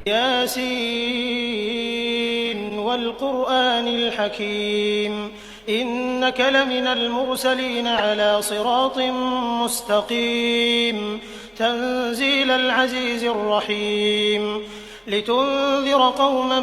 ياسين والقرآن الحكيم إنك لمن المرسلين على صراط مستقيم تنزيل العزيز الرحيم لتنذر قوما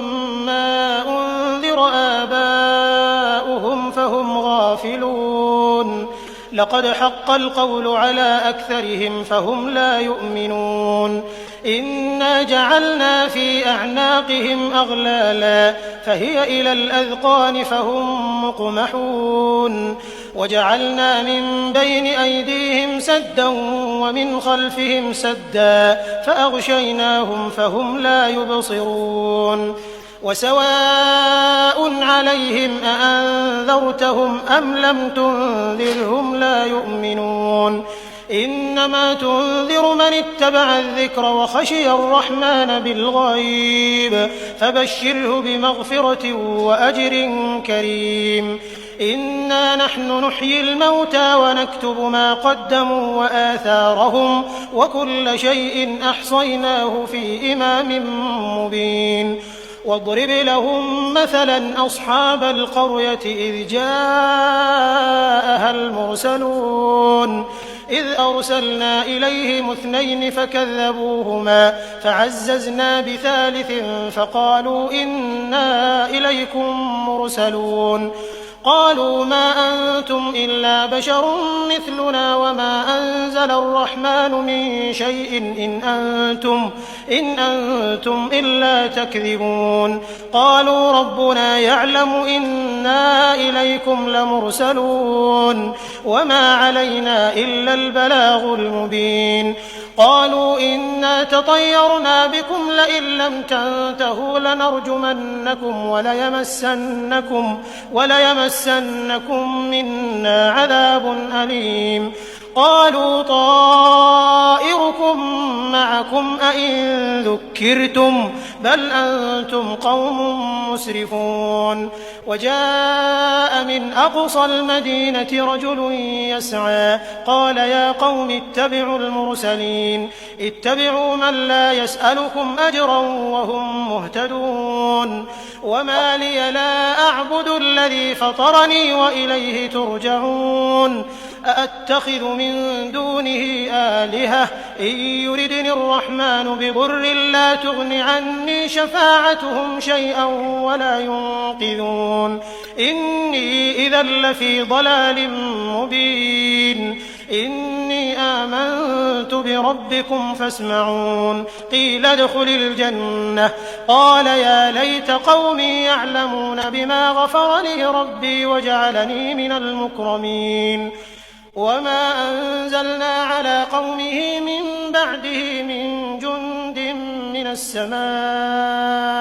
ما أنذر آباؤهم فهم غافلون لقد حق القول على أكثرهم فهم لا يؤمنون إنا جعلنا في أعناقهم أغلالا فهي إلى الأذقان فهم مقمحون وجعلنا من بين أيديهم سدا ومن خلفهم سدا فأغشيناهم فهم لا يبصرون وسواء عليهم أأنذرتهم أم لم تنذرهم لا يؤمنون إنما تنذر من اتبع الذكر وخشي الرحمن بالغيب فبشره بمغفرة وأجر كريم إنا نحن نحيي الموتى ونكتب ما قدموا وآثارهم وكل شيء أحصيناه في إمام مبين واضرب لهم مثلا أصحاب القرية إذ جاءها المرسلون إذ أرسلنا إليهم 2 فكذبوهما فعززنا بثالث فقالوا إنا إليكم مرسلون قالوا ما أنتم إلا بشر مثلنا وما أنزل الرحمن من شيء إن أنتم إلا تكذبون قالوا ربنا يعلم إنا إليكم لمرسلون وما علينا إلا البلاغ المبين قالوا إنا تطيرنا بكم لئن لم تنتهوا لنرجمنكم وليمسنكم منا عذاب أليم قالوا طائركم معكم أئن ذكرتم بل أنتم قوم مسرفون وجاء من أقصى المدينة رجل يسعى قال يا قوم اتبعوا المرسلين اتبعوا من لا يسألكم أجرا وهم مهتدون وما لي لا أعبد الذي فطرني وإليه ترجعون أأتخذ من دونه آلهة إن يردني الرحمن بضر لا تغن عني شفاعتهم شيئا ولا ينقذون إني إذا لفي ضلال مبين إني آمنت بربكم فاسمعون قيل ادخل الجنة قال يا ليت قومي يعلمون بما غفر لي ربي وجعلني من المكرمين وما أنزلنا على قومه من بعده من جند من السماء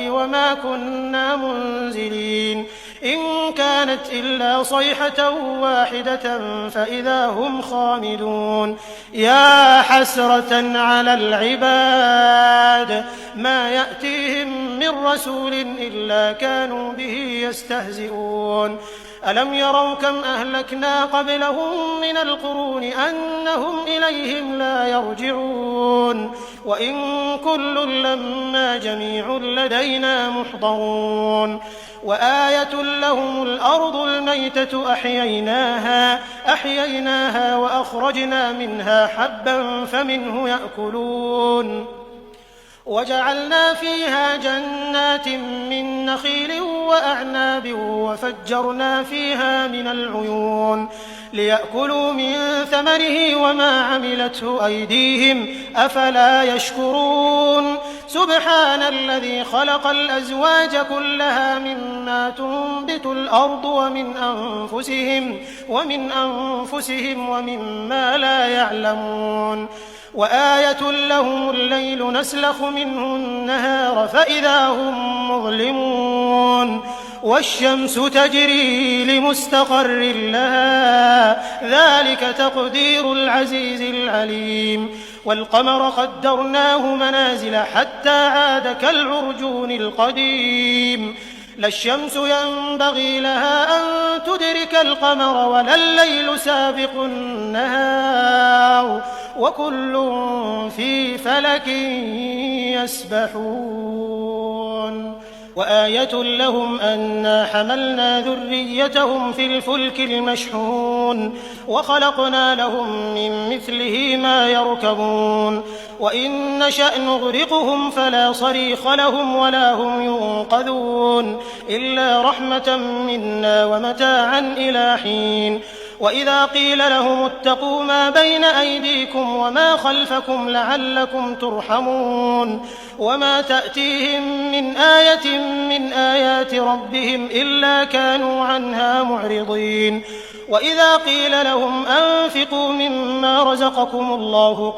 وما كنا منزلين إن كانت إلا صيحة واحدة فإذا هم خامدون يا حسرة على العباد ما يأتيهم من رسول إلا كانوا به يستهزئون ألم يروا كم أهلكنا قبلهم من القرون أنهم إليهم لا يرجعون وإن كل لما جميع لدينا محضرون وآية لهم الأرض الميتة أحييناها وأخرجنا منها حبا فمنه يأكلون وجعلنا فيها جنات من نخيل وأعناب وفجرنا فيها من العيون ليأكلوا من ثمره وما عملته أيديهم أفلا يشكرون سبحان الذي خلق الأزواج كلها مما تنبت الأرض ومن أنفسهم ومما لا يعلمون وآية لهم الليل نسلخ منه النهار فإذا هم مظلمون والشمس تجري لمستقر لها ذلك تقدير العزيز العليم والقمر قدرناه منازل حتى عاد كالعرجون القديم لا الشمس ينبغي لها أن تدرك القمر ولا الليل سابق النهار وكل في فلك يسبحون وآية لهم أنا حملنا ذريتهم في الفلك المشحون وخلقنا لهم من مثله ما يركبون وإن نشأ نغرقهم فلا صريخ لهم ولا هم ينقذون إلا رحمة منا ومتاعا إلى حين وإذا قيل لهم اتقوا ما بين أيديكم وما خلفكم لعلكم ترحمون وما تأتيهم من آية من آيات ربهم إلا كانوا عنها معرضين وإذا قيل لهم أنفقوا مما رزقكم الله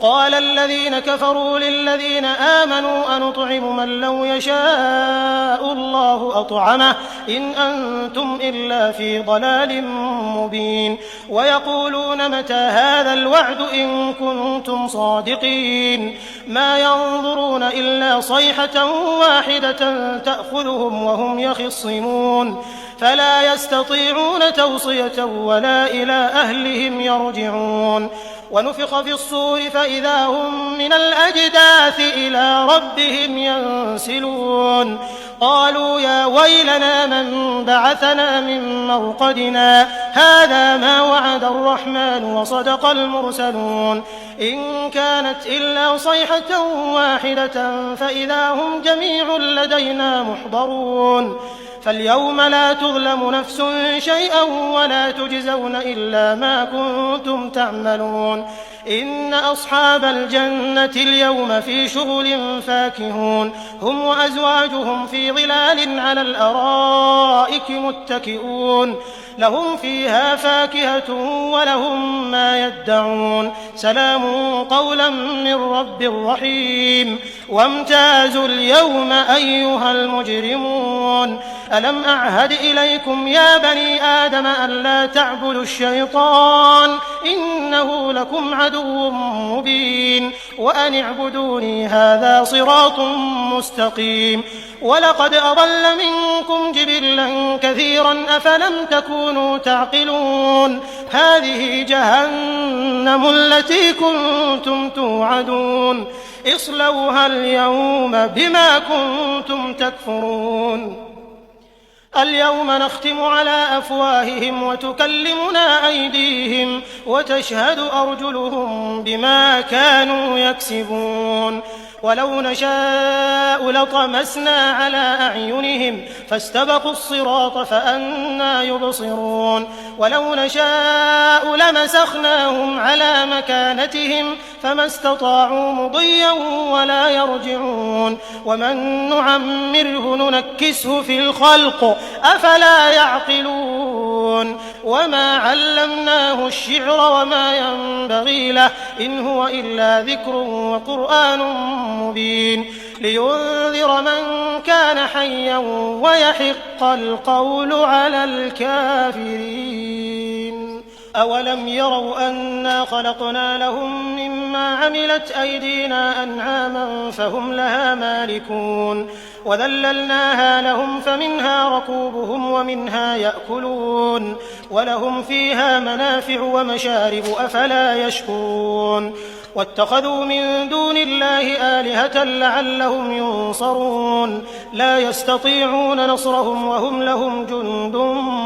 قال الذين كفروا للذين آمنوا أنطعم من لو يشاء الله أطعمه إن أنتم إلا في ضلال مبين ويقولون متى هذا الوعد إن كنتم صادقين ما ينظرون إلا صيحة واحدة تأخذهم وهم يخصمون فلا يستطيعون توصية ولا إلى أهلهم يرجعون ونفخ في الصور فإذا هم من الأجداث إلى ربهم ينسلون قالوا يا ويلنا من بعثنا من مرقدنا هذا ما وعد الرحمن وصدق المرسلون إن كانت إلا صيحة واحدة فإذا هم جميع لدينا محضرون فاليوم لا تظلم نفس شيئا ولا تجزون إلا ما كنتم تعملون إن أصحاب الجنة اليوم في شغل فاكهون هم وأزواجهم في ظلال على الأرائك متكئون لهم فيها فاكهة ولهم ما يدعون سلام قولا من رب رحيم وامتازوا اليوم أيها المجرمون ألم أعهد إليكم يا بني آدم ألا تعبدوا الشيطان إنه لكم عدو مبين وأن اعبدوني هذا صراط مستقيم ولقد أضل منكم جبلا كثيرا أفلم تكونوا تعقلون هذه جهنم التي كنتم توعدون اصلوها اليوم بما كنتم تكفرون اليوم نختم على أفواههم وتكلمنا أيديهم وتشهد أرجلهم بما كانوا يكسبون ولو نشاء لطمسنا على أعينهم فاستبقوا الصراط فأنى يبصرون ولو نشاء لمسخناهم على مكانتهم فما استطاعوا مضيا ولا يرجعون ومن نعمره ننكسه في الخلق أفلا يعقلون وما علمناه الشعر وما ينبغي له إن هو إلا ذكر وقرآن مبين لينذر من كان حيا ويحق القول على الكافرين أولم يروا أنا خلقنا لهم مما عملت أيدينا أنعاما فهم لها مالكون وذللناها لهم فمنها ركوبهم ومنها يأكلون ولهم فيها منافع ومشارب أفلا يشكرون واتخذوا من دون الله آلهة لعلهم ينصرون لا يستطيعون نصرهم وهم لهم جند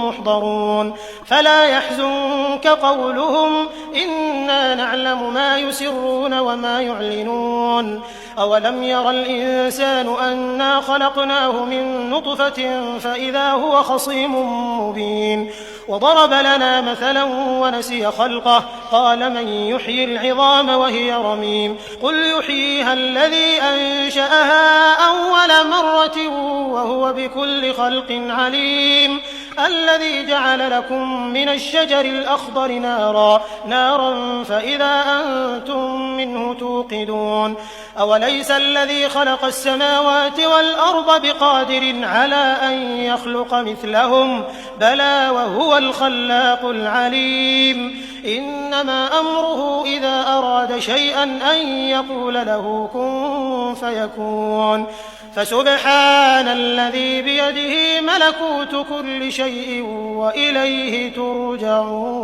محضرون فلا يحزنك قولهم إنا نعلم ما يسرون وما يعلنون أولم ير الإنسان أنا خلقناه من نطفة فإذا هو خصيم مبين وضرب لنا مثلا ونسي خلقه قال من يحيي العظام وهي رميم قل يحييها الذي أنشأها أول مرة وهو بكل خلق عليم الذي جعل لكم من الشجر الأخضر نارا فإذا أنتم منه توقدون أوليس الذي خلق السماوات والأرض بقادر على أن يخلق مثلهم بلى وهو الخلاق العليم إنما أمره إذا أراد شيئا أن يقول له كن فيكون فسبحان الذي بيده ملكوت كل شيء وإليه ترجعون